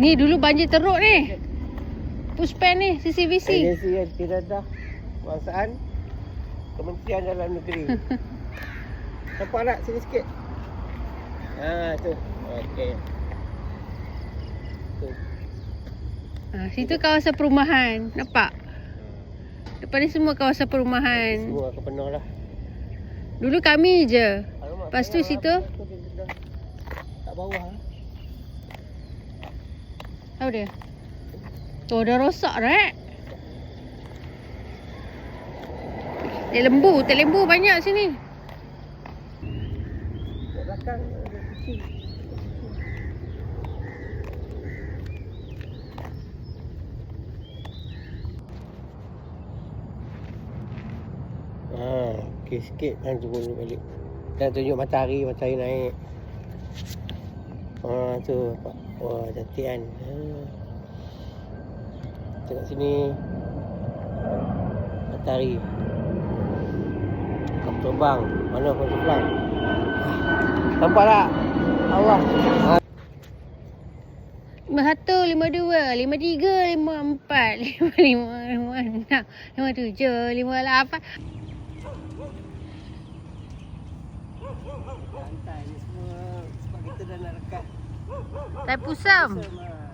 Ni dulu banjir teruk ni. Puspen ni, CCVC. Agensi Anti-Dadah Kebangsaan Kementerian Dalam Negeri. Nampak tak? Sini sikit. Tu. Okey. Tu. Situ kawasan perumahan. Nampak? Depan ni semua kawasan perumahan. Semua akan penuh lah. Dulu kami je. Alamak, Lepas tu situ. Tak bawah. Tahu dia? Oh, dah rosak right? Tek lembu banyak sini. Kat belakang ada kucing. Okey sikit hang turun balik. Dan tunjuk matahari naik. Tu nampak. Wah, cantik kan. Tengok sini. Matahari. Kau terbang. Mana kau terbang? Nampak tak? Allah. 51, 52, 53, 54, 55, 56, 57, 58. Santai ni semua sebab kita dah nak dekat Tai Pusam. Pusam.